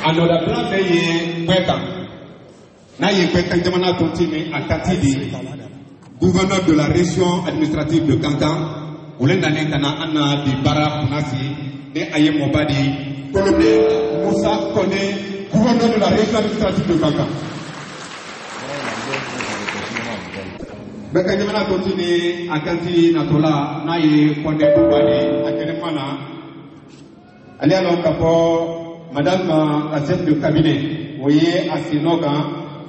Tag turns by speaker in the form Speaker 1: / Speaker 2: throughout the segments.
Speaker 1: anoda plan bɛ ye bɛɛ kan n'a ye bɛɛ kan jamana tontini a kati di gouverneur de la région administrative de Kankan olu nalen ka na an na di baara kunnasi ni a ye mɔba di colonel Musa Kone gouverneur de la région administrative de Kankan. Bɛɛ kan jamana tontini a kanti natola n'a ye Kone mɔba di a kɛnɛma na ale y'a lɔn ka fɔ madame la chef de cabinet o ye a sennɔ kan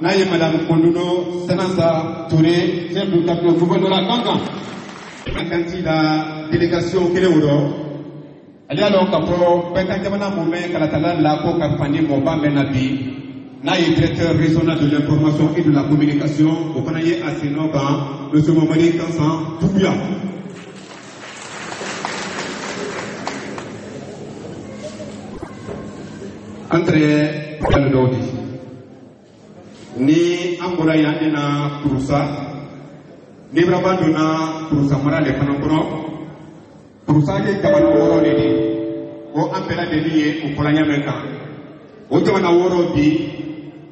Speaker 1: n'a ye madame Kondono Sanasa Touré chef de cabinet gouverneur la Kankan a kanti la délégation kelen o rɔ ale y'a lɔn ka fɔ bɛɛ ka jamana mun bɛ kalatala la ko kalifani mɔba mɛn na bi n'a ye directeur régional de l'information et de la communication o fana ye a sennɔ kan monsieur Mamadi Kansan Tubuya. Entre kalo dɔw di ni an bɔra yan an na Kurusa ni baraba donna Kurusa mara de fana kɔnɔ Kurusa ye jamana wɔɔrɔ de di ko an bɛɛ lajɛlen ye o fɔra ɲamɛ kan o jamana wɔɔrɔ bi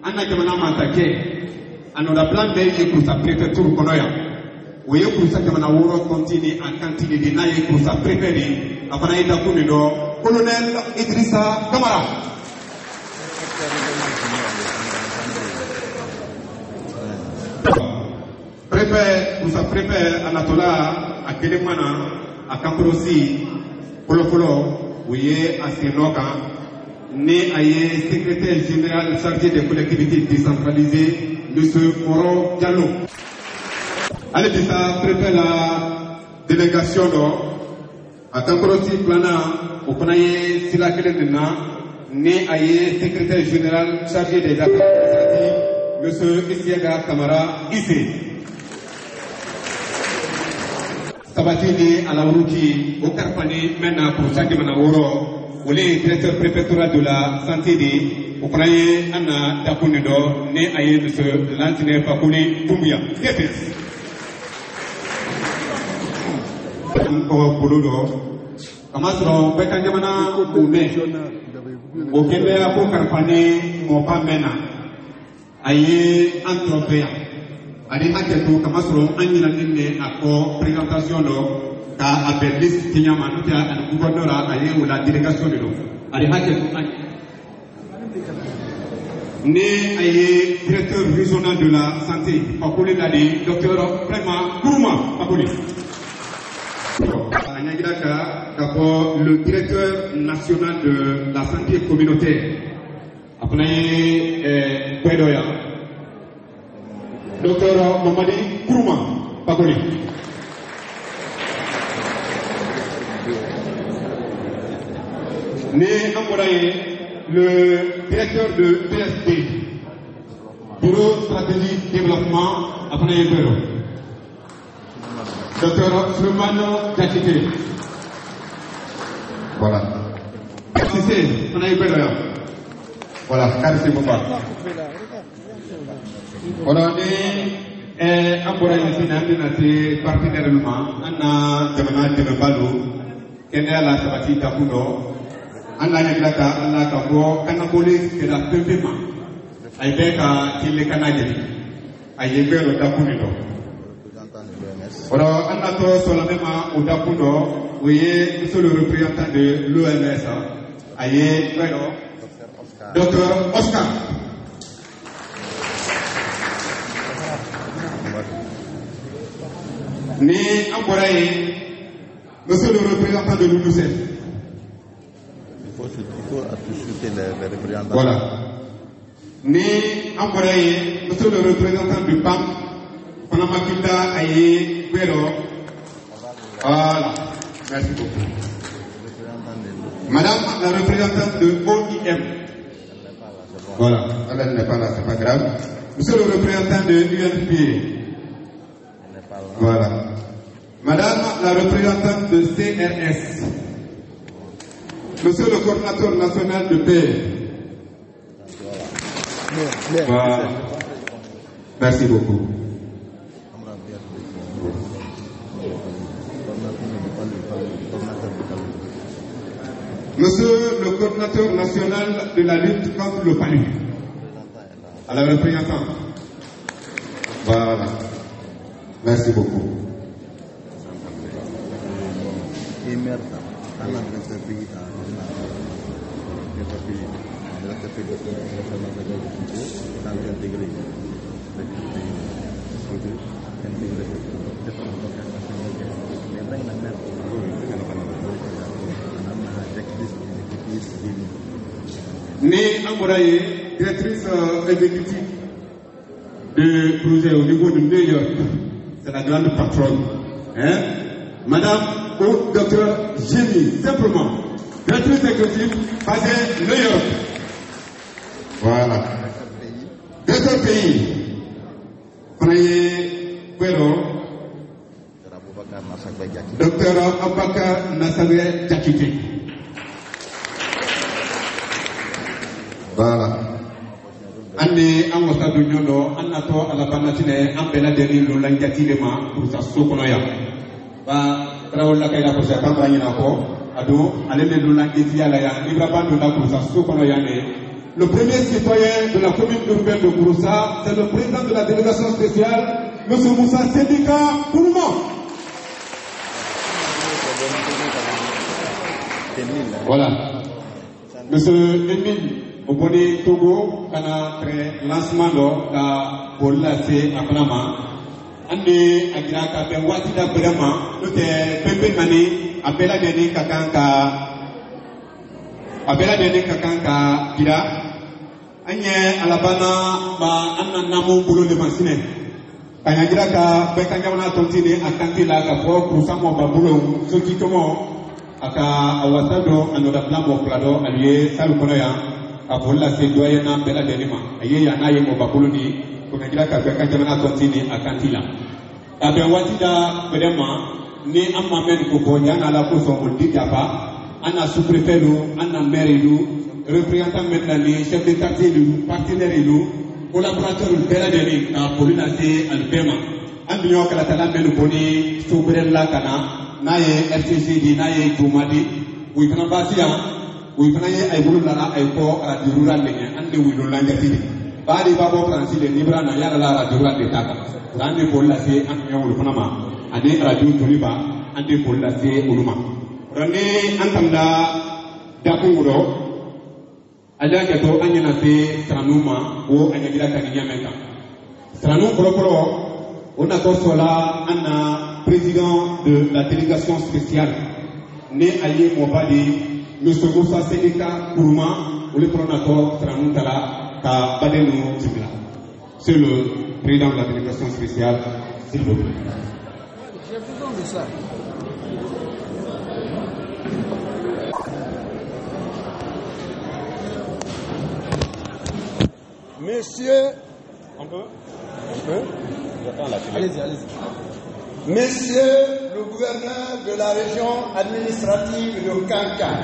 Speaker 1: an na jamana masakɛ a nɔda plan bɛɛ ye Kurusa préfecture kɔnɔ yan o ye Kurusa jamana wɔɔrɔ kɔnti ni a kanti de di n'a ye Kurusa préfet de a fana ye dakun de dɔ colonel Idrissa Kamara. Préfet, Kurusa préfet Anatola a Kelemana a Kankorosi Kolokolo où est à Sénoka né à secrétaire général chargé des collectivités décentralisées M. Moro Diallo. Allez ça préfet la délégation à Kankorosi Plana au Konaye Sila Kelemena né à secrétaire général chargé des affaires administratives M. Isiaga Kamara Issé. Sabatini à la Uruki, au Carpani, maintenant pour chaque Manaworo, où les directeurs préfectoral de la santé de Ukraine, Anna Takunido, né à M. Lantine Fakuni Tumbuya. Kamasro, Bekanjamana, au Kébéa pour Carpani, mon pas mena, aïe, Antropéa. Adi haketu kamasro anyina nne ako présentation do ka abelis kinyama nutia an gouverneur aye ou la délégation do adi haketu ne aye directeur régional de la santé pakuli dadi docteur Prema Kourma pakuli anyagidaka kako le directeur national de la santé communautaire apunaye pedoya Docteur Mamadi Kourma Pakoli. Né Amboraye, le directeur de PSD, Bureau Stratégie Développement, après Bureau. Docteur Soumano Gatite. Voilà. Assisté, on a eu Bureau. Voilà, merci beaucoup. On a dit Amboraye c'est particulièrement Anna Jamana Demabalu, Kenya la Sabati Tapuno, Anna Yaglaka, Anna Kabo, Kanapolis, et la Pépéma, Aibeka, Tile Kanadi, Ayebe, Tapuno. Alors, Anna To Solamema, ou Tapuno, vous voyez, monsieur le représentant de l'OMS, Aye, Docteur Oscar. Né Amboraye, monsieur le représentant de l'UNICEF.
Speaker 2: Il faut associer les représentants.
Speaker 1: Voilà. Né Amboraye, monsieur le représentant du PAM, Panamakita Aye Pero. Voilà. Merci beaucoup. Madame la représentante de OIM. Voilà. Elle n'est pas là, c'est pas grave. Monsieur le représentant de l'UNFPA. Voilà. Madame la représentante de CRS. Monsieur le coordinateur national de paix. Voilà. Merci beaucoup. Monsieur le coordinateur national de la lutte contre le panique. À la représentante. Voilà. Merci beaucoup. Né Amouraye, directrice exécutive de projet au niveau de New York, c'est la grande patronne. Hein? Madame ou docteur Génie, simplement, directrice exécutive basée New York. Voilà. Directeur pays. Prenez Guéro. Docteur Abakar Nassagwe Jakite. Voilà. Ande an wasa do nyondo an nato ala banatine an bela deni lo langati de ma pour sa sokono ya ba trawol la kayda ko sa kamba nyina ko ado ale le lo langati ala ya ibra bando la pour sa sokono ya ne. Le premier citoyen de la commune urbaine de Kouroussa, c'est le président de la délégation spéciale, M. Moussa Sédika Kourouman. Voilà. Monsieur Emile Oboni Togo, kana très lancement la polase apanama. Ande agira ka ben wati da vraiment nous te pepe mani apela deni kakanka kira anye alabana ba anna namu bulo de masine kanya gira ka be kanya wana tontine akantila ka fo kusamo babulo soki tomo aka awasado anoda plamo plado aliye salu kono ya apolla se doye na bela denima aye ya na ye mo babulo ni kuna gira ka be kanya wana tontine akantila abe wati da bedema ni amma men ko ko nyana la ko so mo didaba ana sous-préfet lu ana maire lu représentant maintenant les chefs de quartier lu partenaire lu collaborateur lu bela deni na polina se al bema andu kala tala melu boni soubrella kana naye RCC di naye jumadi wi kana basia wi kana ye ay bulu lana ay ko radio rural le ande wi lo langati bari babo franci le libra na yala la radio rural de taka ande polina se an nyawul kana ma ade radio toliba ande polina se uluma rane antanda dakunguro ada gato anyana se stranuma o anyagira kanyameka stranu kolokolo ona kosola anna président de la délégation spéciale né allié mobali monsieur Moussa Sédika Kourouma ou le pronator stranu tala ka badenu jibla c'est le président de la délégation spéciale s'il vous plaît.
Speaker 3: J'ai besoin de ça. Monsieur,
Speaker 1: On peut.
Speaker 3: allez-y.
Speaker 4: Monsieur le gouverneur de la région administrative de Kankan,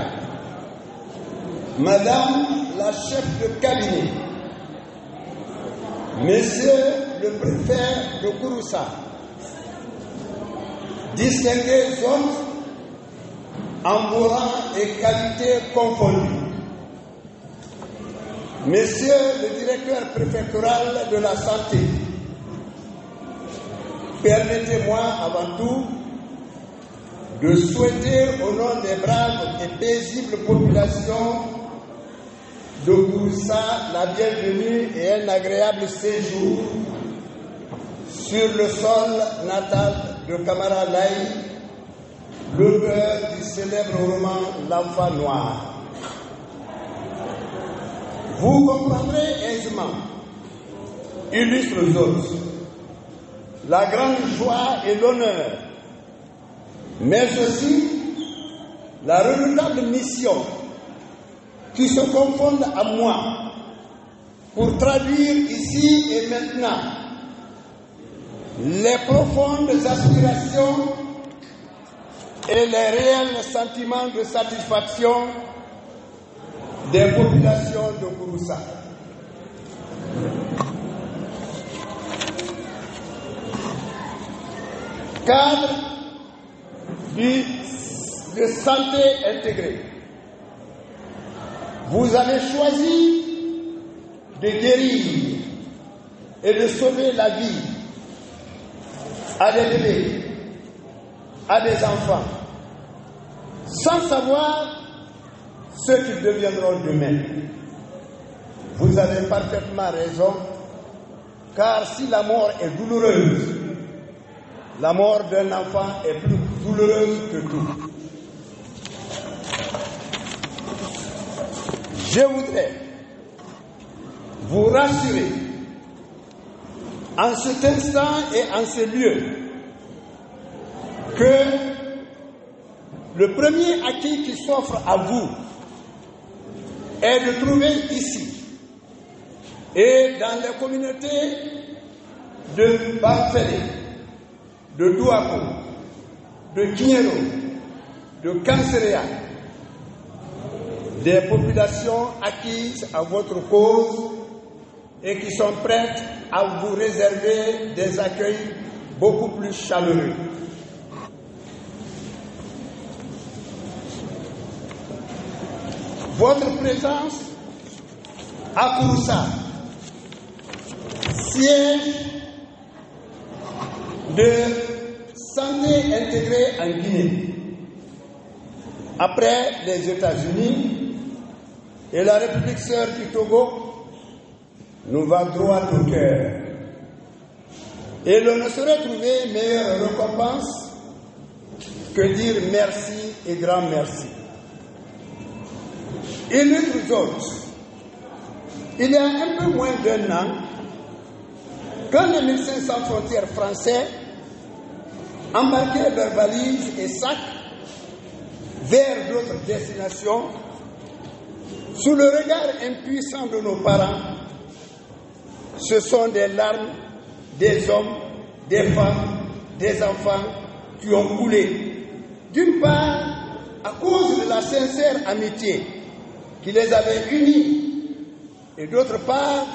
Speaker 4: Madame la chef de cabinet, Monsieur le préfet de Kouroussa, distingués hommes en vos rangs et qualités confondues, Monsieur le directeur préfectoral de la santé, permettez-moi avant tout de souhaiter au nom des braves et paisibles populations de Kouroussa la bienvenue et un agréable séjour sur le sol natal de Kamara Laye, l'auteur du célèbre roman L'Enfant Noir. Vous comprendrez aisément, illustres hôtes, la grande joie et l'honneur, mais aussi la redoutable mission qui se confondent à moi pour traduire ici et maintenant les profondes aspirations et les réels sentiments de satisfaction des populations de Kouroussa. Cadre de santé intégrée, Vous avez choisi de guérir et de sauver la vie à des bébés, à des enfants, sans savoir ce qu'ils deviendront demain. Vous avez parfaitement raison, car si la mort est douloureuse, la mort d'un enfant est plus douloureuse que tout. Je voudrais vous rassurer en cet instant et en ce lieu que le premier acquis qui s'offre à vous est de trouver ici et dans les communautés de Bafele, de Douako, de Kinyero, de Kanserea, des populations acquises à votre cause et qui sont prêtes à vous réserver des accueils beaucoup plus chaleureux. Votre présence à Kouroussa, siège de santé intégrée en Guinée, après les États-Unis et la République sœur du Togo, nous va droit au cœur. Et l'on ne saurait trouver meilleure récompense que dire merci et grand merci. Illustres hôtes, il y a un peu moins d'un an, quand les Médecins sans frontières français embarquaient leurs valises et sacs vers d'autres destinations, sous le regard impuissant de nos parents, ce sont des larmes des hommes, des femmes, des enfants qui ont coulé. D'une part, à cause de la sincère amitié qui les avait unis, et d'autre part,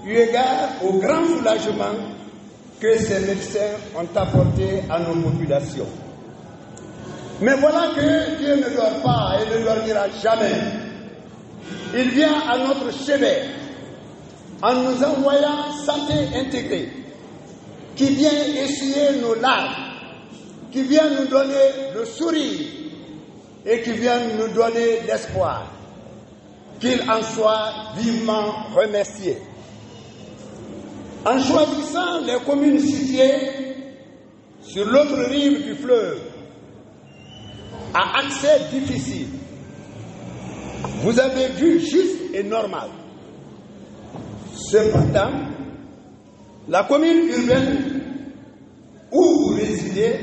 Speaker 4: eu égard au grand soulagement que ces médecins ont apporté à nos populations. Mais voilà que Dieu ne dort pas et ne dormira jamais. Il vient à notre chevet en nous envoyant santé intégrée, qui vient essuyer nos larmes, qui vient nous donner le sourire et qui vient nous donner l'espoir. Qu'il en soit vivement remercié. En choisissant les communes situées sur l'autre rive du fleuve, à accès difficile, vous avez vu juste et normal. Cependant, la commune urbaine où vous résidez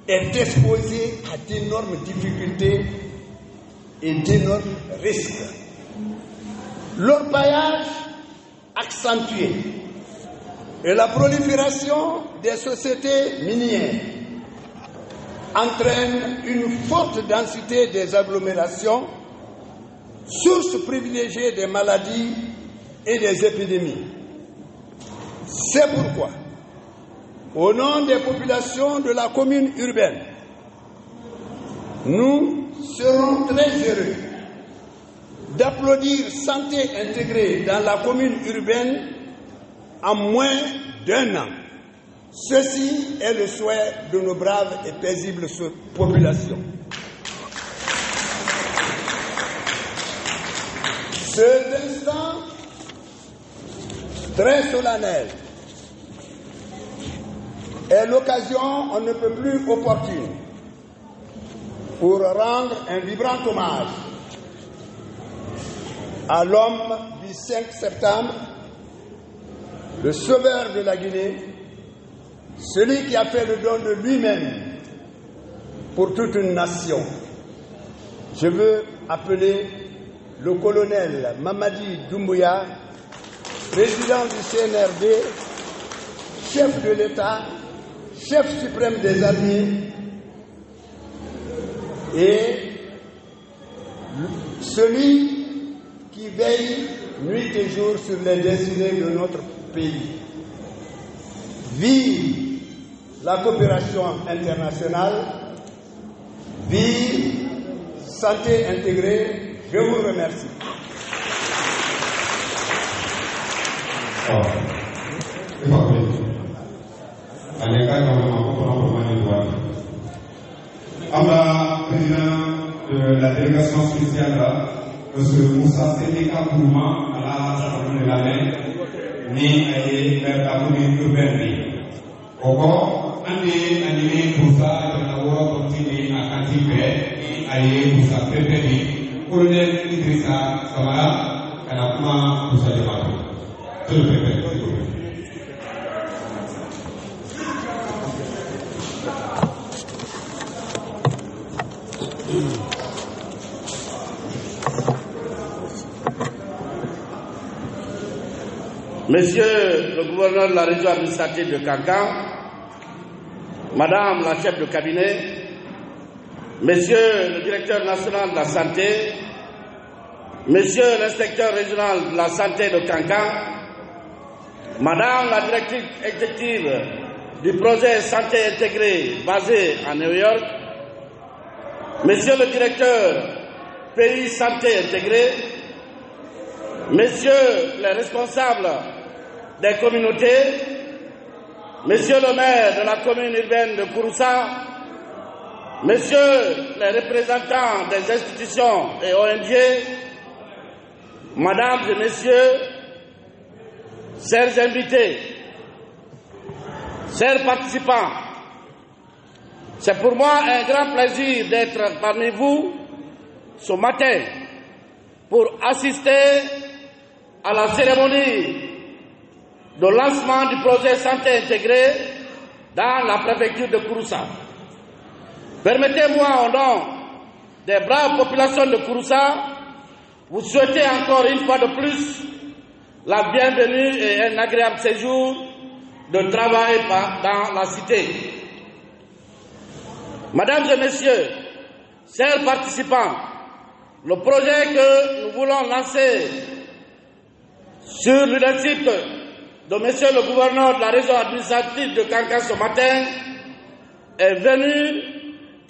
Speaker 4: est exposée à d'énormes difficultés et d'énormes risques. L'orpaillage accentué et la prolifération des sociétés minières entraînent une forte densité des agglomérations, source privilégiée des maladies et des épidémies. C'est pourquoi, au nom des populations de la commune urbaine, nous serons très heureux d'applaudir Santé intégrée dans la commune urbaine en moins d'un an. Ceci est le souhait de nos braves et paisibles populations. Cet instant très solennel est l'occasion on ne peut plus opportune pour rendre un vibrant hommage à l'homme du 5 septembre, le sauveur de la Guinée, celui qui a fait le don de lui-même pour toute une nation. Je veux appeler le colonel Mamadi Doumbouya, président du CNRD, chef de l'État, chef suprême des armées, et celui qui veille nuit et jour sur les destinées de notre pays. Vive la coopération internationale, vive Santé intégrée, Je vous remercie.
Speaker 1: Président de la délégation spéciale, M. Moussa Sénéka Kourma, à la Assemblée de la Mer, ni à la commune urbaine. Encore, animé pour ça, il va continuer à participer et aller pour sa préférée. Colonel Idrissa Samara, à la commande pour sa demande. Je le préfère.
Speaker 5: Monsieur le gouverneur de la région administrative de Kankan, Madame la chef de cabinet, Monsieur le directeur national de la santé, Monsieur l'inspecteur régional de la santé de Kankan, Madame la directrice exécutive du projet Santé intégrée basé à New York, Monsieur le directeur Pays Santé intégrée, Messieurs les responsables des communautés, Monsieur le maire de la commune urbaine de Kouroussa, Messieurs les représentants des institutions et ONG, Mesdames et Messieurs, chers invités, chers participants, c'est pour moi un grand plaisir d'être parmi vous ce matin pour assister à la cérémonie de lancement du projet Santé intégrée dans la préfecture de Kouroussa. Permettez-moi, au nom des braves populations de Kouroussa, vous souhaiter encore une fois de plus la bienvenue et un agréable séjour de travail dans la cité. Mesdames et messieurs, chers participants, le projet que nous voulons lancer sur le leadership de Monsieur le gouverneur de la région administrative de Kankan ce matin est venu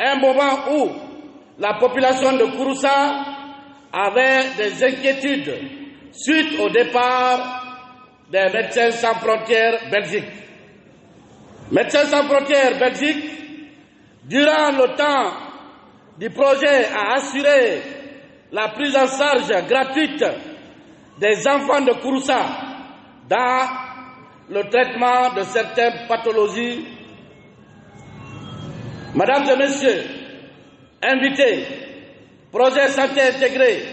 Speaker 5: un moment où la population de Kouroussa avait des inquiétudes suite au départ des Médecins sans frontières Belgique. Médecins sans frontières Belgique, durant le temps du projet, a assuré la prise en charge gratuite des enfants de Kouroussa dans le traitement de certaines pathologies. Mesdames et messieurs, invités, projet santé intégré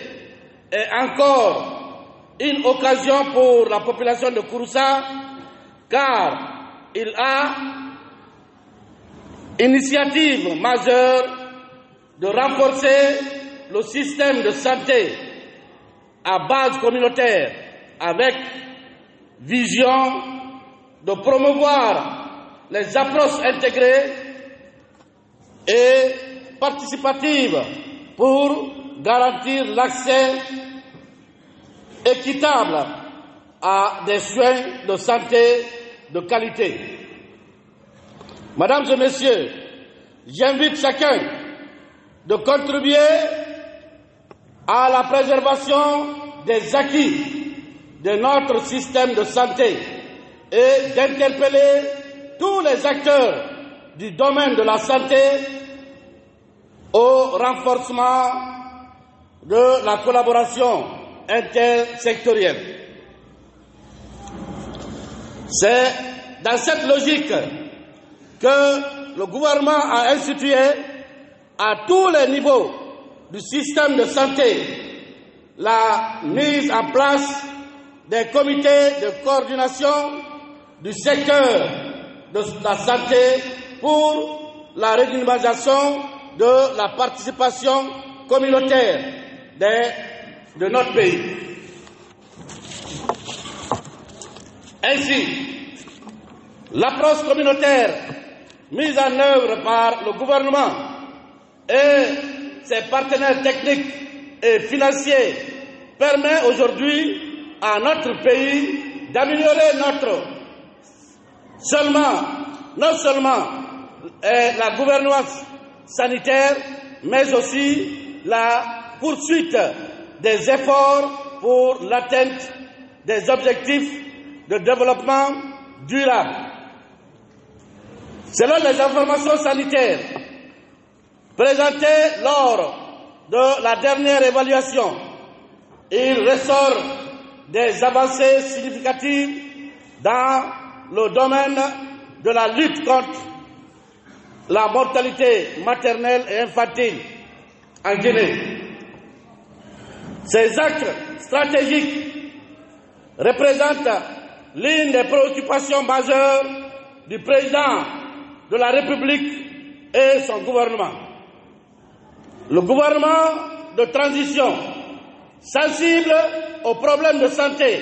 Speaker 5: est encore une occasion pour la population de Kouroussa car il a initiative majeure de renforcer le système de santé à base communautaire avec vision de promouvoir les approches intégrées et participatives pour garantir l'accès équitable à des soins de santé de qualité. Mesdames et messieurs, j'invite chacun de contribuer à la préservation des acquis de notre système de santé et d'interpeller tous les acteurs du domaine de la santé au renforcement de la collaboration intersectorielle. C'est dans cette logique que le gouvernement a institué à tous les niveaux du système de santé la mise en place des comités de coordination du secteur de la santé pour la redynamisation de la participation communautaire de notre pays. Ainsi, l'approche communautaire mise en œuvre par le gouvernement et ses partenaires techniques et financiers permet aujourd'hui à notre pays d'améliorer non seulement la gouvernance sanitaire, mais aussi la poursuite des efforts pour l'atteinte des objectifs de développement durable. Selon les informations sanitaires présentées lors de la dernière évaluation, il ressort des avancées significatives dans le domaine de la lutte contre la mortalité maternelle et infantile en Guinée. Ces actes stratégiques représentent l'une des préoccupations majeures du président de la République et son gouvernement. Le gouvernement de transition, sensible aux problèmes de santé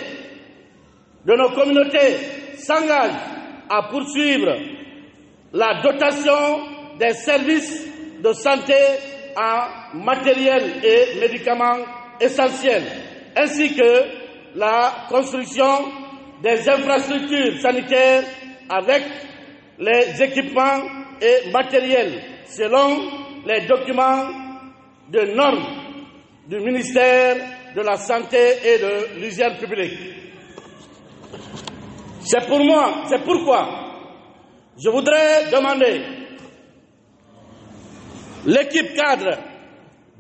Speaker 5: de nos communautés, s'engage à poursuivre la dotation des services de santé en matériel et médicaments essentiels, ainsi que la construction des infrastructures sanitaires avec les équipements et matériels selon les documents de normes du ministère de la Santé et de l'Hygiène publique. C'est pourquoi je voudrais demander l'équipe cadre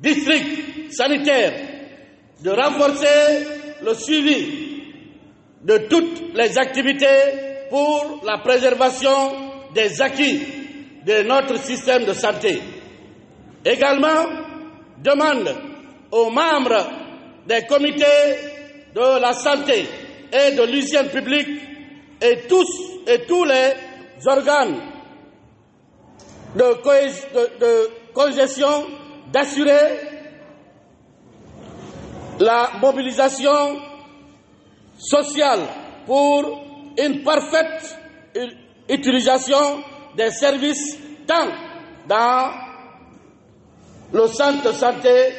Speaker 5: district sanitaire de renforcer le suivi de toutes les activités pour la préservation des acquis de notre système de santé. Également, demande aux membres des comités de la santé et de l'hygiène publique et tous les organes de cogestion d'assurer la mobilisation sociale pour une parfaite utilisation des services tant dans le centre de santé,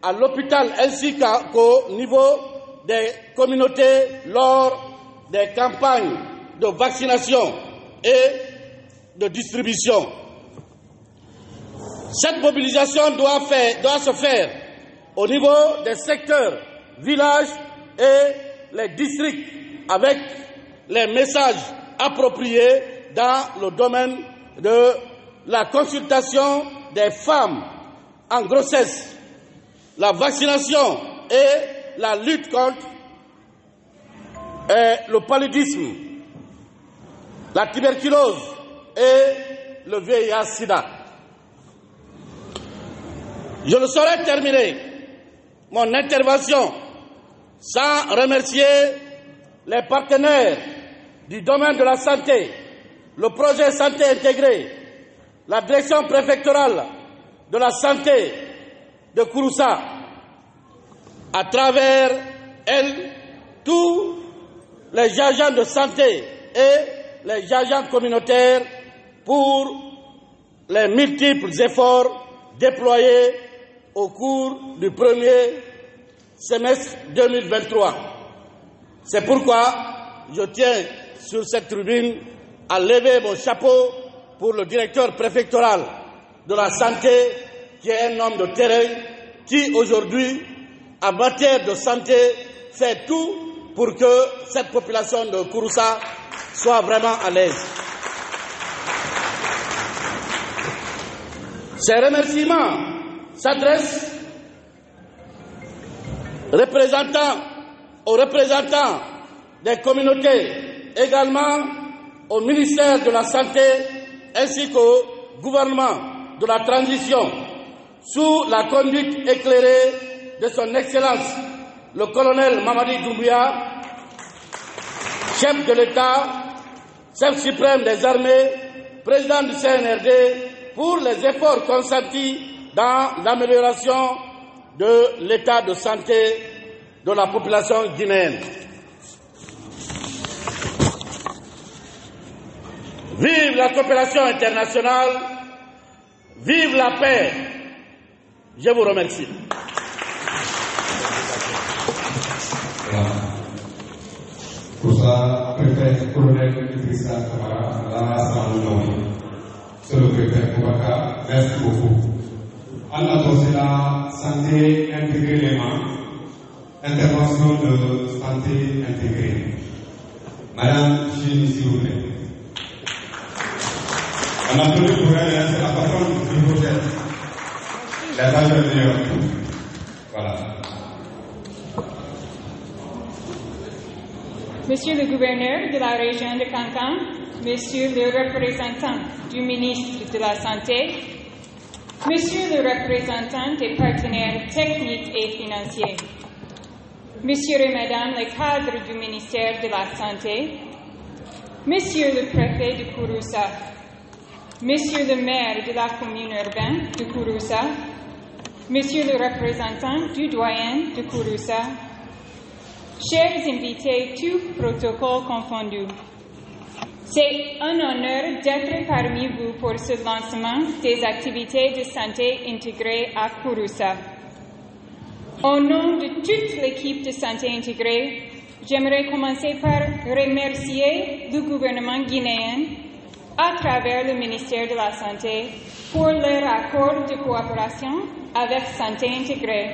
Speaker 5: à l'hôpital ainsi qu'au niveau des communautés lors des campagnes de vaccination et de distribution. Cette mobilisation doit se faire au niveau des secteurs, villages et les districts avec les messages appropriés dans le domaine de la consultation des femmes en grossesse, la vaccination et la lutte contre le paludisme, la tuberculose et le VIH-Sida. Je ne saurais terminer mon intervention sans remercier les partenaires du domaine de la santé, le projet Santé intégré, la direction préfectorale de la santé de Kouroussa, à travers elle, tous les agents de santé et les agents communautaires pour les multiples efforts déployés au cours du premier semestre 2023. C'est pourquoi je tiens sur cette tribune à lever mon chapeau pour le directeur préfectoral de la santé, qui est un homme de terrain, qui aujourd'hui, en matière de santé, fait tout pour que cette population de Kouroussa soit vraiment à l'aise. Ces remerciements s'adressent aux représentants des communautés, également au ministère de la Santé ainsi qu'au gouvernement de la transition, sous la conduite éclairée de son Excellence le colonel Mamadi Doumbouya, chef de l'État, chef suprême des armées, président du CNRD, pour les efforts consentis dans l'amélioration de l'état de santé de la population guinéenne. Vive la coopération internationale, vive la paix. Je vous remercie.
Speaker 1: Kouroussa, préfet colonel Idrissa Kamara, c'est le préfet Koubaka, merci beaucoup. En attendant la santé intégrée intervention de santé intégrée. Madame Chine, s'il vous plaît. On applaudit pour elle, c'est la patronne du projet. La dame de New York. Voilà.
Speaker 6: Monsieur le gouverneur de la région de Cancan, Monsieur le représentant du ministre de la Santé, Monsieur le représentant des partenaires techniques et financiers, Monsieur et Madame les cadres du ministère de la Santé, Monsieur le préfet de Kouroussa, Monsieur le maire de la commune urbaine de Kouroussa, Monsieur le représentant du doyen de Kouroussa, chers invités, tous protocoles confondus, c'est un honneur d'être parmi vous pour ce lancement des activités de santé intégrées à Kouroussa. Au nom de toute l'équipe de santé intégrée, j'aimerais commencer par remercier le gouvernement guinéen à travers le ministère de la Santé pour leur accord de coopération avec Santé intégrée,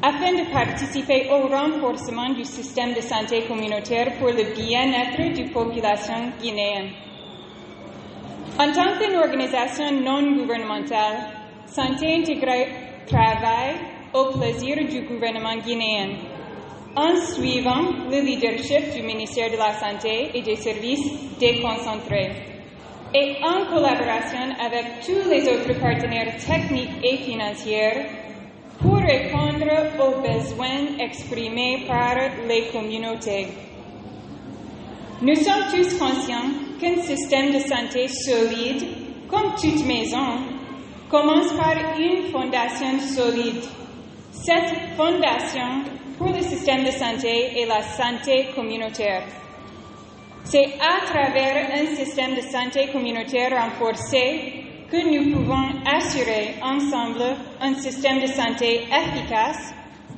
Speaker 6: afin de participer au renforcement du système de santé communautaire pour le bien-être de la population guinéenne. En tant qu'une organisation non gouvernementale, Santé intégrée travaille au plaisir du gouvernement guinéen, en suivant le leadership du ministère de la Santé et des services déconcentrés, et en collaboration avec tous les autres partenaires techniques et financiers pour répondre aux besoins exprimés par les communautés. Nous sommes tous conscients qu'un système de santé solide, comme toute maison, commence par une fondation solide. Cette fondation pour le système de santé est la santé communautaire. C'est à travers un système de santé communautaire renforcé que nous pouvons assurer ensemble un système de santé efficace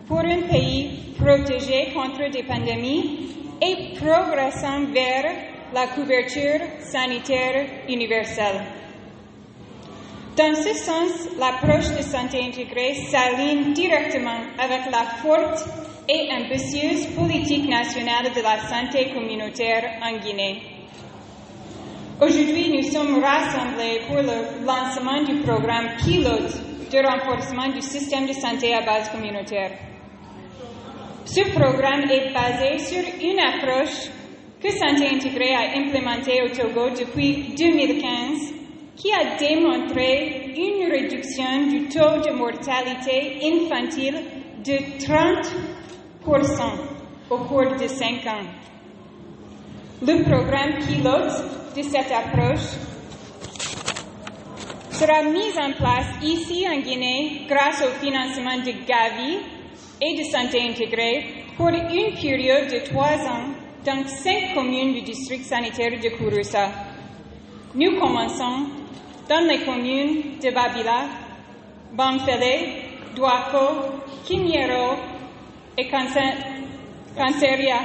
Speaker 6: pour un pays protégé contre des pandémies et progressant vers la couverture sanitaire universelle. Dans ce sens, l'approche de santé intégrée s'aligne directement avec la forte et ambitieuse politique nationale de la santé communautaire en Guinée. Aujourd'hui, nous sommes rassemblés pour le lancement du programme pilote de renforcement du système de santé à base communautaire. Ce programme est basé sur une approche que Santé intégrée a implémentée au Togo depuis 2015, qui a démontré une réduction du taux de mortalité infantile de 30% au cours de 5 ans. Le programme pilote de cette approche sera mis en place ici en Guinée grâce au financement de Gavi et de Santé intégrée pour une période de 3 ans dans 5 communes du district sanitaire de Kouroussa. Nous commençons dans les communes de Babila, Bamfele, Douako, Kimiero et Kanseria,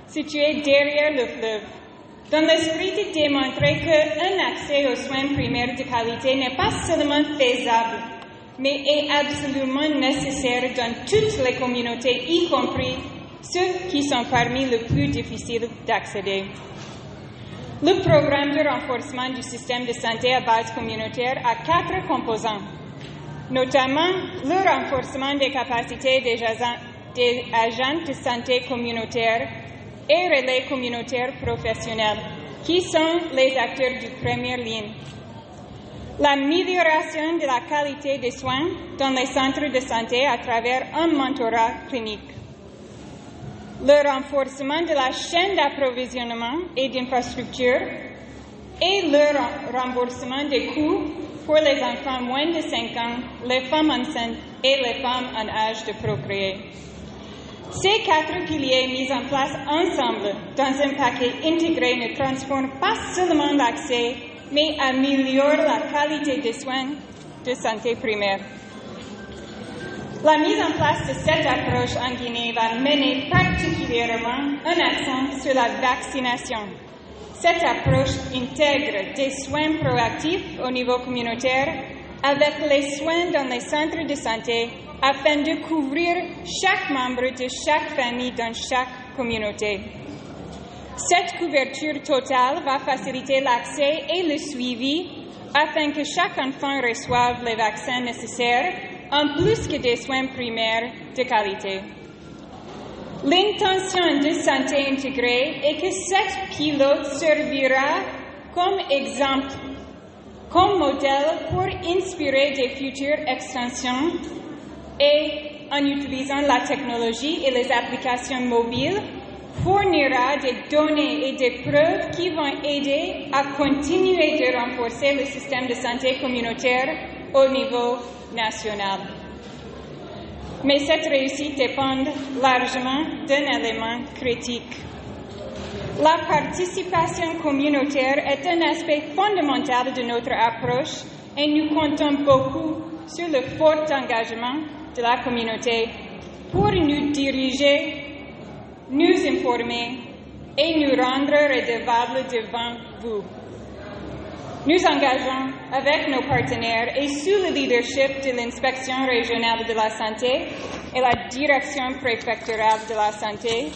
Speaker 6: situées derrière le fleuve, dans l'esprit de démontrer qu'un accès aux soins primaires de qualité n'est pas seulement faisable, mais est absolument nécessaire dans toutes les communautés, y compris ceux qui sont parmi les plus difficiles d'accéder. Le programme de renforcement du système de santé à base communautaire a 4 composants, notamment le renforcement des capacités des agents de santé communautaire et relais communautaires professionnels, qui sont les acteurs de première ligne. L'amélioration de la qualité des soins dans les centres de santé à travers un mentorat clinique. Le renforcement de la chaîne d'approvisionnement et d'infrastructures et le remboursement des coûts pour les enfants moins de 5 ans, les femmes enceintes et les femmes en âge de procréer. Ces 4 piliers mis en place ensemble dans un paquet intégré ne transforment pas seulement l'accès, mais améliorent la qualité des soins de santé primaire. La mise en place de cette approche en Guinée va mener particulièrement un accent sur la vaccination. Cette approche intègre des soins proactifs au niveau communautaire avec les soins dans les centres de santé afin de couvrir chaque membre de chaque famille dans chaque communauté. Cette couverture totale va faciliter l'accès et le suivi afin que chaque enfant reçoive les vaccins nécessaires, en plus que des soins primaires de qualité. L'intention de santé intégrée est que cette pilote servira comme exemple, comme modèle pour inspirer des futures extensions et, en utilisant la technologie et les applications mobiles, fournira des données et des preuves qui vont aider à continuer de renforcer le système de santé communautaire au niveau national. Mais cette réussite dépend largement d'un élément critique. La participation communautaire est un aspect fondamental de notre approche et nous comptons beaucoup sur le fort engagement de la communauté pour nous diriger, nous informer et nous rendre redevables devant vous. Nous engageons avec nos partenaires et sous le leadership de l'Inspection régionale de la santé et la Direction préfectorale de la santé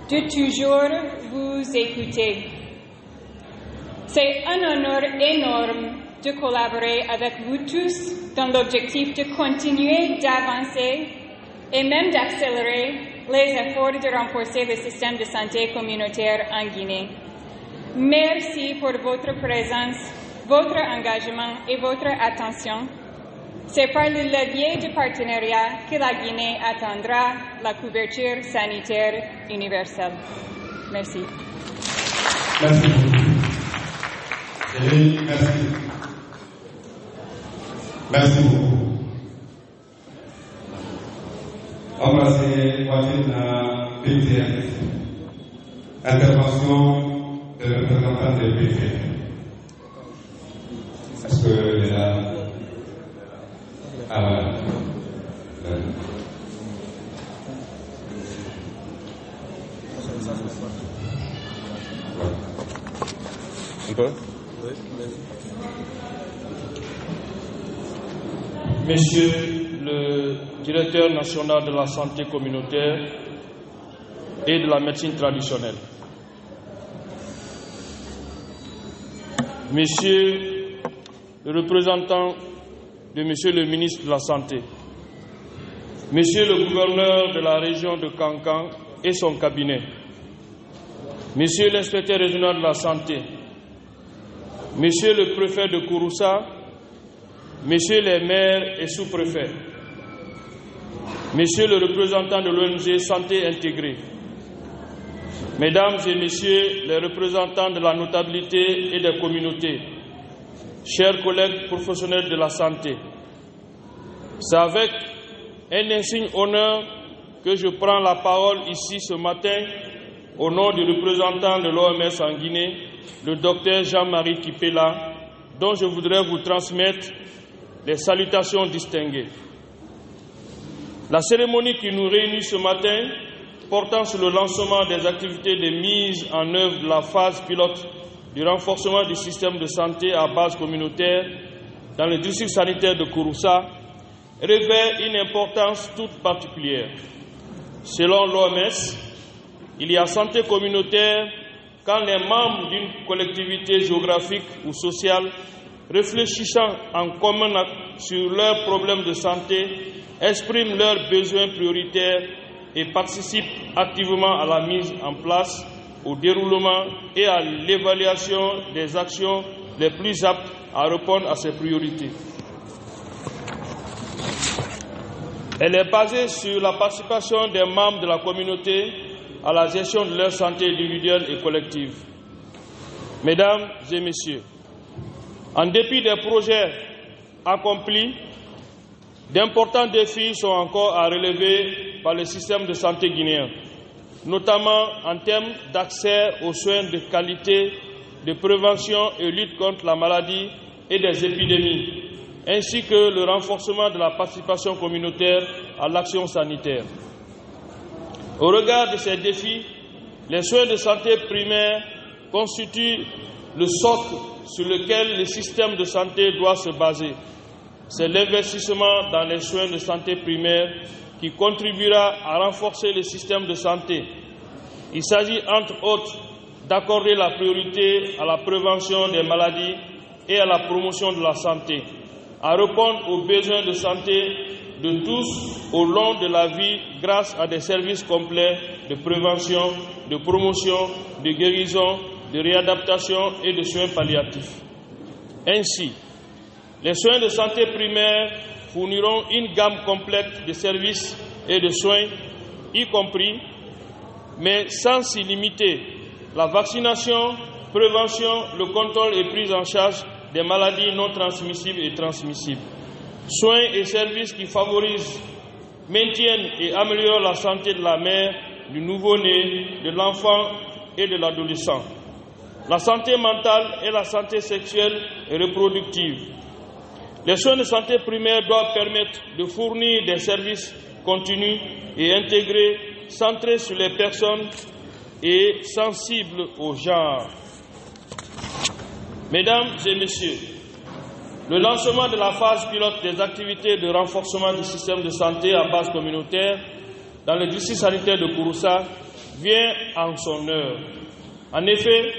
Speaker 6: de toujours vous écouter. C'est un honneur énorme de collaborer avec vous tous dans l'objectif de continuer d'avancer et même d'accélérer les efforts de renforcer le système de santé communautaire en Guinée. Merci pour votre présence, votre engagement et votre attention. C'est par le levier du partenariat que la Guinée atteindra la couverture sanitaire universelle. Merci.
Speaker 1: Merci beaucoup. Merci. Merci beaucoup. On va passer à la PTF. Intervention de représentant de PTF. Est-ce que là.
Speaker 7: Monsieur le directeur national de la santé communautaire et de la médecine traditionnelle, Monsieur le représentant de Monsieur le ministre de la Santé, Monsieur le gouverneur de la région de Kankan et son cabinet, Monsieur l'inspecteur régional de la Santé, Monsieur le préfet de Kouroussa, Messieurs les maires et sous-préfets, Messieurs le représentant de l'ONG Santé Intégrée, Mesdames et Messieurs les représentants de la notabilité et des communautés, chers collègues professionnels de la santé, c'est avec un insigne honneur que je prends la parole ici ce matin au nom du représentant de l'OMS en Guinée, le docteur Jean-Marie Kipela, dont je voudrais vous transmettre les salutations distinguées. La cérémonie qui nous réunit ce matin, portant sur le lancement des activités de mise en œuvre de la phase pilote du renforcement du système de santé à base communautaire dans le district sanitaire de Kouroussa, revêt une importance toute particulière. Selon l'OMS, il y a santé communautaire quand les membres d'une collectivité géographique ou sociale réfléchissant en commun sur leurs problèmes de santé, expriment leurs besoins prioritaires et participent activement à la mise en place, au déroulement et à l'évaluation des actions les plus aptes à répondre à ces priorités. Elle est basée sur la participation des membres de la communauté à la gestion de leur santé individuelle et collective. Mesdames et Messieurs, en dépit des projets accomplis, d'importants défis sont encore à relever par le système de santé guinéen, notamment en termes d'accès aux soins de qualité, de prévention et lutte contre la maladie et des épidémies, ainsi que le renforcement de la participation communautaire à l'action sanitaire. Au regard de ces défis, les soins de santé primaire constituent le socle sur lequel le système de santé doit se baser. C'est l'investissement dans les soins de santé primaires qui contribuera à renforcer le système de santé. Il s'agit entre autres d'accorder la priorité à la prévention des maladies et à la promotion de la santé, à répondre aux besoins de santé de tous au long de la vie grâce à des services complets de prévention, de promotion, de guérison, de réadaptation et de soins palliatifs. Ainsi, les soins de santé primaires fourniront une gamme complète de services et de soins, y compris, mais sans s'y limiter, la vaccination, prévention, le contrôle et prise en charge des maladies non transmissibles et transmissibles. Soins et services qui favorisent, maintiennent et améliorent la santé de la mère, du nouveau-né, de l'enfant et de l'adolescent. La santé mentale et la santé sexuelle et reproductive. Les soins de santé primaire doivent permettre de fournir des services continus et intégrés, centrés sur les personnes et sensibles au genre. Mesdames et messieurs, le lancement de la phase pilote des activités de renforcement du système de santé à base communautaire dans le district sanitaire de Kouroussa vient en son heure. En effet,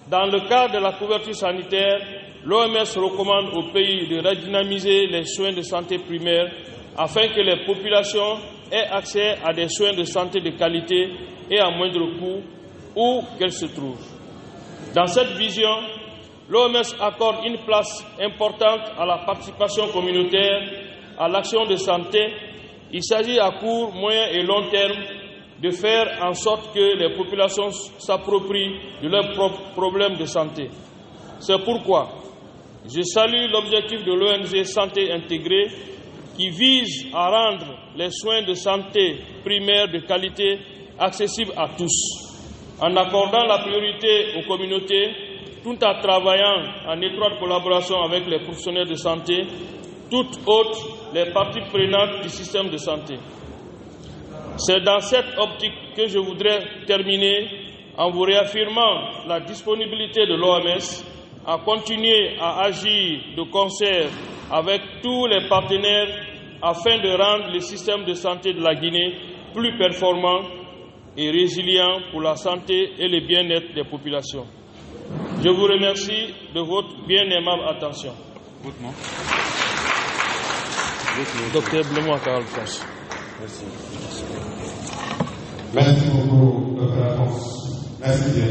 Speaker 7: dans le cadre de la couverture sanitaire, l'OMS recommande aux pays de redynamiser les soins de santé primaires afin que les populations aient accès à des soins de santé de qualité et à moindre coût où qu'elles se trouvent. Dans cette vision, l'OMS accorde une place importante à la participation communautaire à l'action de santé. Il s'agit à court, moyen et long terme de faire en sorte que les populations s'approprient de leurs propres problèmes de santé. C'est pourquoi je salue l'objectif de l'ONG Santé Intégrée qui vise à rendre les soins de santé primaires de qualité accessibles à tous, en accordant la priorité aux communautés, tout en travaillant en étroite collaboration avec les professionnels de santé, toutes autres les parties prenantes du système de santé. C'est dans cette optique que je voudrais terminer en vous réaffirmant la disponibilité de l'OMS à continuer à agir de concert avec tous les partenaires afin de rendre le système de santé de la Guinée plus performant et résilient pour la santé et le bien-être des populations. Je vous remercie de votre bien aimable attention.
Speaker 8: Votre nom?
Speaker 7: Docteur Blémois Karl France.
Speaker 8: Merci.
Speaker 1: Merci beaucoup, Dr. Alphonse. Merci bien.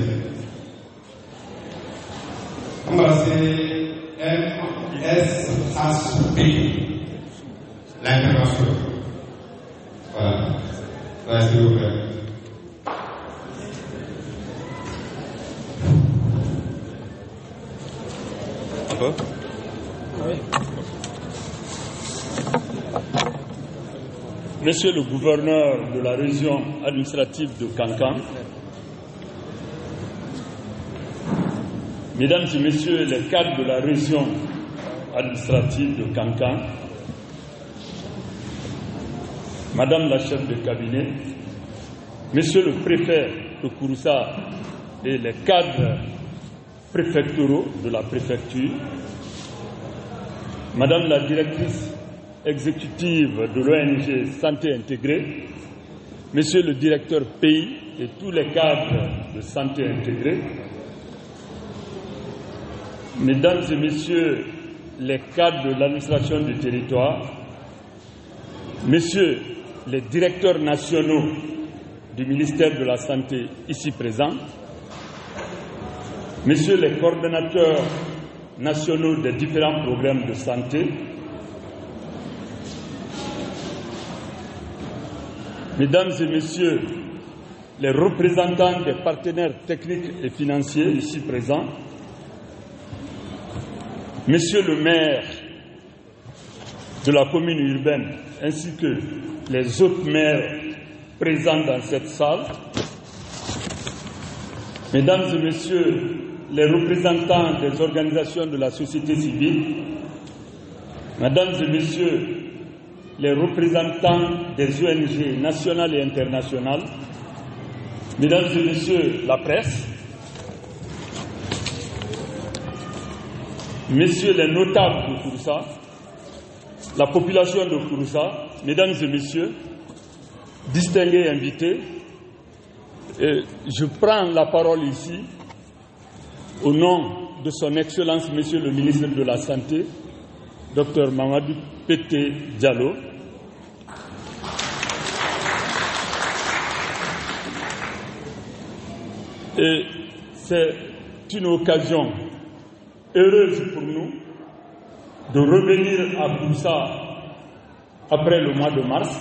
Speaker 1: On va passer MSHP, l'intervention. Voilà. Voilà, s'il vous plaît.
Speaker 9: Monsieur le gouverneur de la région administrative de Kankan, Mesdames et Messieurs les cadres de la région administrative de Kankan, Madame la chef de cabinet, Monsieur le préfet de Kouroussa et les cadres préfectoraux de la préfecture, Madame la directrice exécutive de l'ONG Santé Intégrée, Monsieur le directeur pays et tous les cadres de Santé Intégrée, Mesdames et Messieurs les cadres de l'administration du territoire, Messieurs les directeurs nationaux du ministère de la Santé ici présents, Messieurs les coordonnateurs nationaux des différents programmes de santé, Mesdames et Messieurs les représentants des partenaires techniques et financiers ici présents, Monsieur le maire de la commune urbaine ainsi que les autres maires présents dans cette salle, Mesdames et Messieurs les représentants des organisations de la société civile, Mesdames et Messieurs les représentants des ONG nationales et internationales, Mesdames et Messieurs la presse, messieurs les notables de Kouroussa, la population de Kouroussa, mesdames et messieurs, distingués invités, je prends la parole ici au nom de son Excellence, Monsieur le ministre de la Santé, Dr Mamadou Pété Diallo. Et c'est une occasion heureuse pour nous de revenir à Kouroussa après le mois de mars.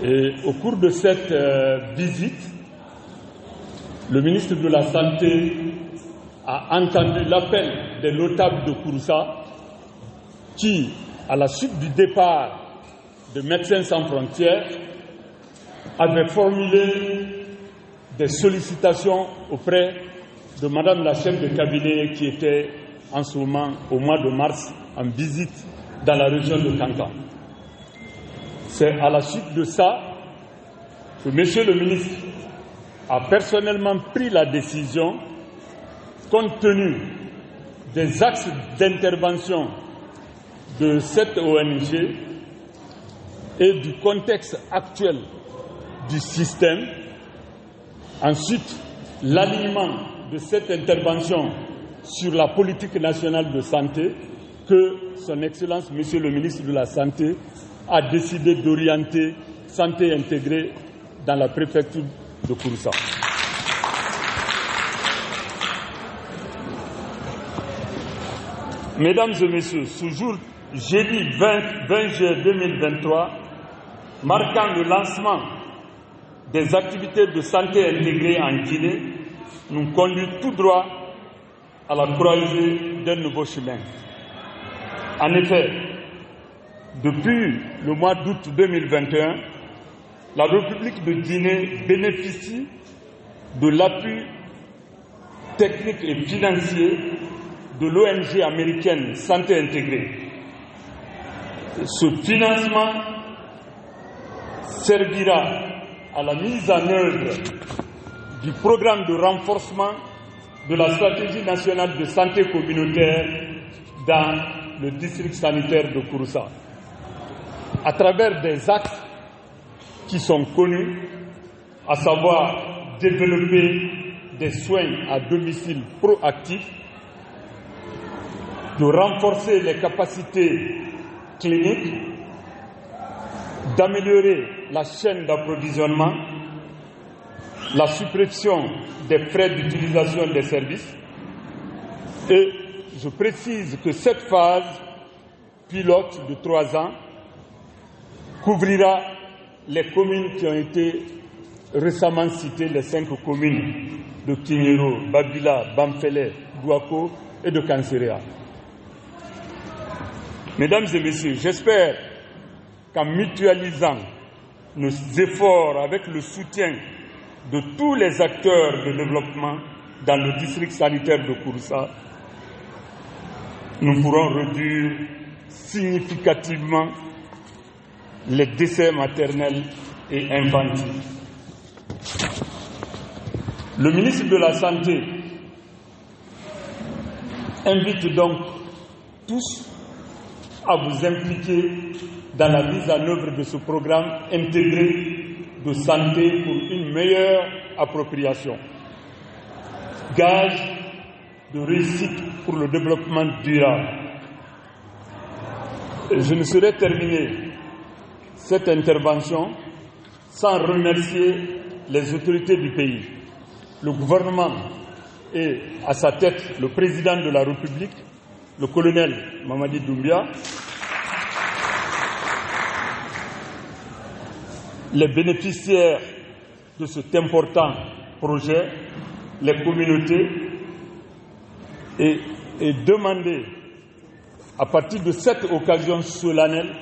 Speaker 9: Et au cours de cette visite, le ministre de la Santé a entendu l'appel des notables de Kouroussa qui, à la suite du départ de Médecins sans frontières, avaient formulé des sollicitations auprès de Madame la chef de cabinet qui était en ce moment, au mois de mars, en visite dans la région de Kankan. C'est à la suite de ça que Monsieur le ministre a personnellement pris la décision, compte tenu des axes d'intervention de cette ONG et du contexte actuel du système. Ensuite, l'alignement de cette intervention sur la politique nationale de santé que Son Excellence, Monsieur le ministre de la Santé, a décidé d'orienter santé intégrée dans la préfecture de Kouroussa. Mesdames et messieurs, ce jour, jeudi 20 juillet 2023, marquant le lancement des activités de santé intégrée en Guinée, nous conduit tout droit à la croisée d'un nouveau chemin. En effet, depuis le mois d'août 2021, la République de Guinée bénéficie de l'appui technique et financier de l'ONG américaine Santé Intégrée. Ce financement servira à la mise en œuvre du programme de renforcement de la stratégie nationale de santé communautaire dans le district sanitaire de Kouroussa, à travers des axes qui sont connus, à savoir développer des soins à domicile proactifs, de renforcer les capacités cliniques, d'améliorer la chaîne d'approvisionnement, la suppression des frais d'utilisation des services. Et je précise que cette phase pilote de 3 ans couvrira les communes qui ont été récemment citées, les 5 communes de Kinyero, Babila, Bamfele, Douako et de Kanserea. Mesdames et messieurs, j'espère qu'en mutualisant nos efforts avec le soutien de tous les acteurs de développement dans le district sanitaire de Kouroussa, nous pourrons réduire significativement les décès maternels et infantiles. Le ministre de la Santé invite donc tous à vous impliquer dans la mise en œuvre de ce programme intégré de santé pour une meilleure appropriation. Gage de réussite pour le développement durable. Je ne saurais terminer cette intervention sans remercier les autorités du pays, le gouvernement et à sa tête le président de la République, le colonel Mamadi Doumbia, les bénéficiaires de cet important projet, les communautés, et demander à partir de cette occasion solennelle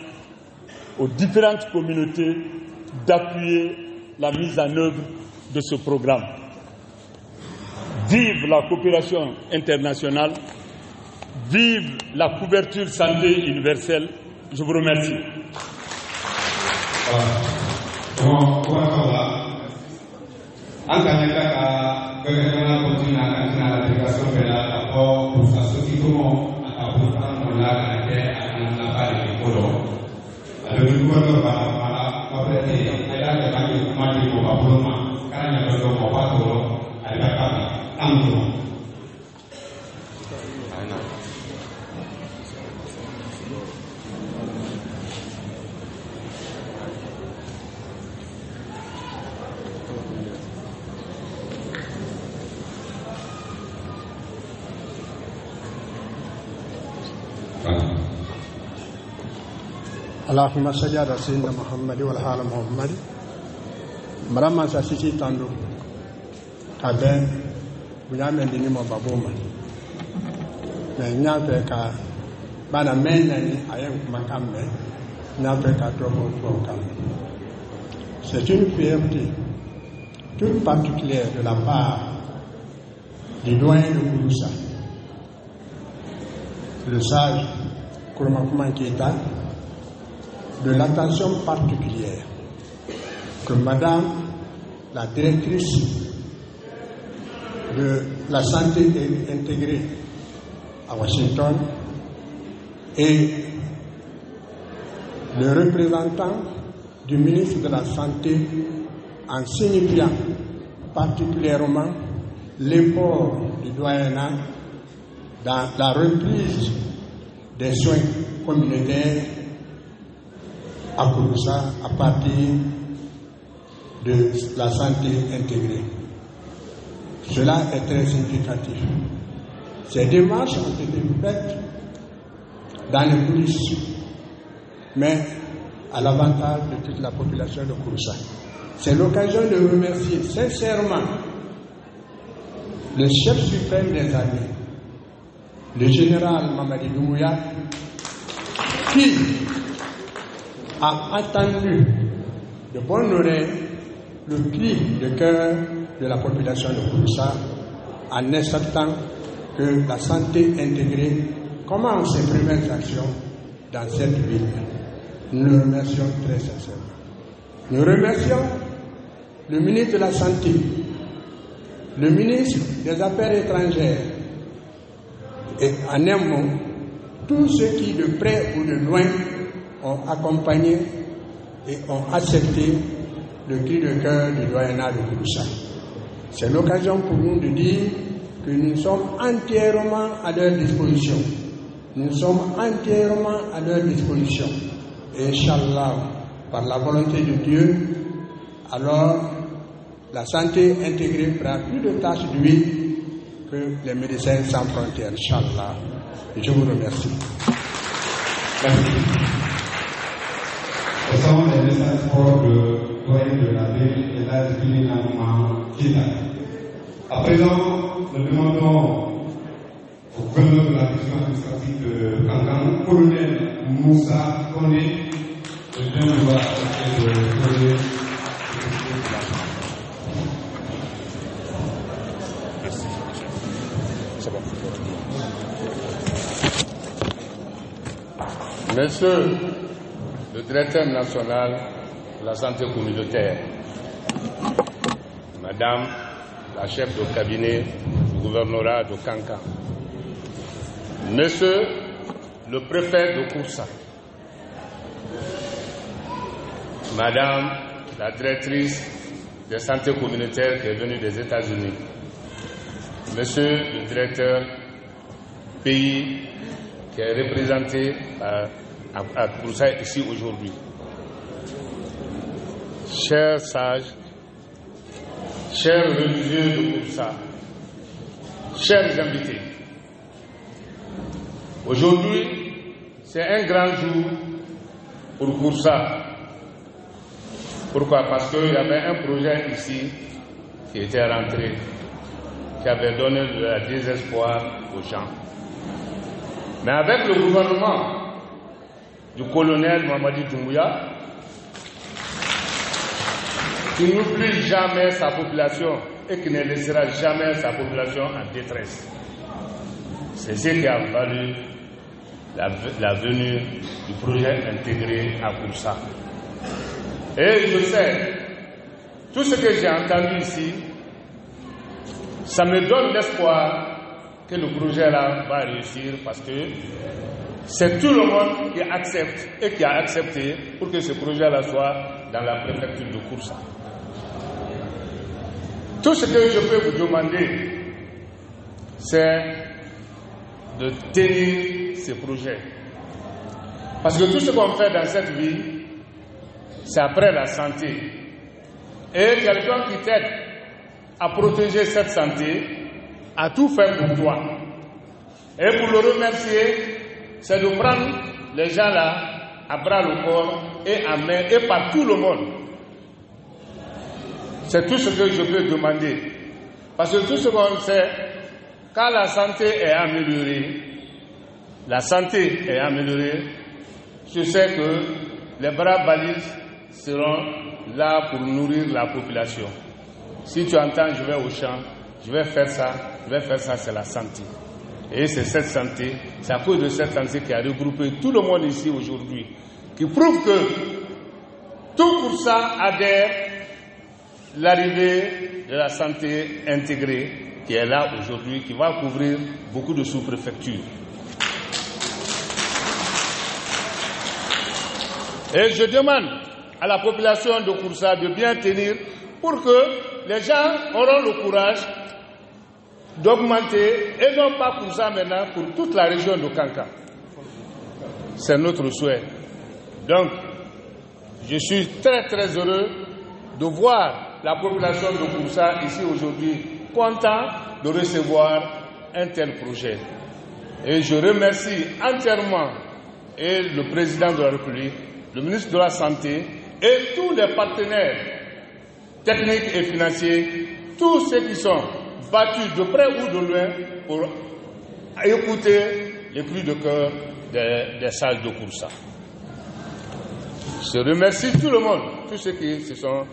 Speaker 9: aux différentes communautés d'appuyer la mise en œuvre de ce programme. Vive la coopération internationale, vive la couverture santé universelle. Je vous remercie.
Speaker 1: An ka ɲɛ ka bɛɛ ka jamana continue a ka tɛna la délégation bɛɛ la d'abord pour s'associer comment à prendre la terre à la part des colons. Alors le gouverneur va prêter à la demande de commander pour Babylone, car il y a besoin de Babylone à la part
Speaker 3: Allahumma salli ala sayyidina Muhammad wa ala Muhammad. Madame sa sisi tando. Tabe bunyame ndini mo baboma. Na nyape ka bana mena ni ayem makambe. Nyape ka tobo kam. C'est une fierté toute particulière de la part du doyen de Kouroussa, le sage Kouroumakouma Keita, de l'attention particulière que Madame la directrice de la santé intégrée à Washington et le représentant du ministre de la Santé en signifiant particulièrement l'effort du doyenat dans la reprise des soins communautaires à Kouroussa à partir de la santé intégrée. Cela est très significatif. Ces démarches ont été faites dans les coulisses, mais à l'avantage de toute la population de Kouroussa. C'est l'occasion de remercier sincèrement le chef suprême des armées, le général Mamadi Doumbouya, qui a entendu de bonne oreille le cri de cœur de la population de Kouroussa en acceptant que la santé intégrée commence ses premières actions dans cette ville. Nous le remercions très sincèrement. Nous remercions le ministre de la Santé, le ministre des Affaires étrangères et en un mot, tous ceux qui de près ou de loin ont accompagné et ont accepté le cri de cœur du doyenat de Kouroussa. C'est l'occasion pour nous de dire que nous sommes entièrement à leur disposition. Nous sommes entièrement à leur disposition. Et Inch'Allah, par la volonté de Dieu, alors la santé intégrée fera plus de tâches d'huile que les médecins sans frontières. Inch'Allah. Et je vous remercie.
Speaker 1: Merci. Ce sont les messages forts de doyen de la ville et là, Keita. À présent, nous demandons au gouverneur de la région administrative de Kankan, colonel Moussa Kondé, de bien vouloir de
Speaker 7: Monsieur le directeur national de la santé communautaire, Madame la chef de cabinet du gouvernorat de Kankan, Monsieur le préfet de Kouroussa, Madame la directrice de santé communautaire qui est venue des États-Unis, Monsieur le directeur pays qui est représenté à Kouroussa ici aujourd'hui, chers sages, chers religieux de Kouroussa, chers invités, aujourd'hui c'est un grand jour pour Kouroussa. Pourquoi? Parce qu'il y avait un projet ici qui était rentré, qui avait donné le désespoir aux gens. Mais avec le gouvernement du colonel Mamadi Doumbouya, qui n'oublie jamais sa population et qui ne laissera jamais sa population en détresse. C'est ce qui a valu la venue du projet intégré à Kouroussa. Et je sais, tout ce que j'ai entendu ici, ça me donne l'espoir
Speaker 8: que le projet-là va réussir parce que c'est tout le monde qui accepte et qui a accepté pour que ce projet-là soit dans la préfecture de Kouroussa. Tout ce que je peux vous demander, c'est de tenir ce projet. Parce que tout ce qu'on fait dans cette vie, c'est après la santé. Et quelqu'un qui t'aide à protéger cette santé a tout fait pour toi. Et pour le remercier, c'est de prendre les gens là à bras le corps et à main et par tout le monde. C'est tout ce que je peux demander. Parce que tout ce qu'on sait, quand la santé est améliorée, je sais que les bras balises seront là pour nourrir la population. Si tu entends, je vais au champ, je vais faire ça, c'est la santé. Et c'est cette santé, c'est à cause de cette santé qui a regroupé tout le monde ici aujourd'hui, qui prouve que tout pour ça adhère l'arrivée de la santé intégrée qui est là aujourd'hui, qui va couvrir beaucoup de sous-préfectures. Et je demande à la population de Kouroussa de bien tenir pour que les gens auront le courage d'augmenter, et non pas pour ça maintenant, pour toute la région de Kankan. C'est notre souhait. Donc, je suis très très heureux de voir la population de Kouroussa ici aujourd'hui, content de recevoir un tel projet. Et je remercie entièrement et le président de la République, le ministre de la Santé et tous les partenaires techniques et financiers, tous ceux qui sont battus de près ou de loin pour écouter les cris de cœur des sages de Kouroussa. Je remercie tout le monde, tous ceux qui se sont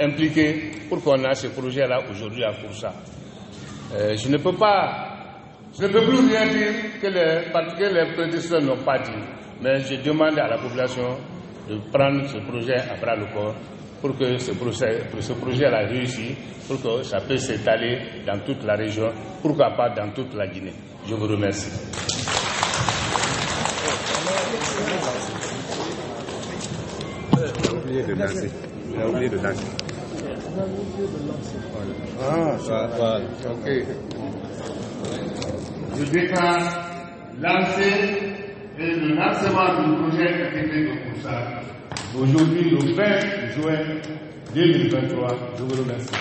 Speaker 8: impliqués pour qu'on ait ce projet-là aujourd'hui à Kouroussa. Je ne peux plus rien dire que les prédécesseurs n'ont pas dit, mais je demande à la population de prendre ce projet à bras le corps pour que ce projet-là réussisse, pour que ça puisse s'étaler dans toute la région, pourquoi pas dans toute la Guinée. Je vous remercie.
Speaker 2: Il a oublié de lancer.
Speaker 8: Voilà. Ok. Je déclare lancer et le lancement du projet intégré de Kouroussa aujourd'hui le 20 juin 2023. Je vous remercie.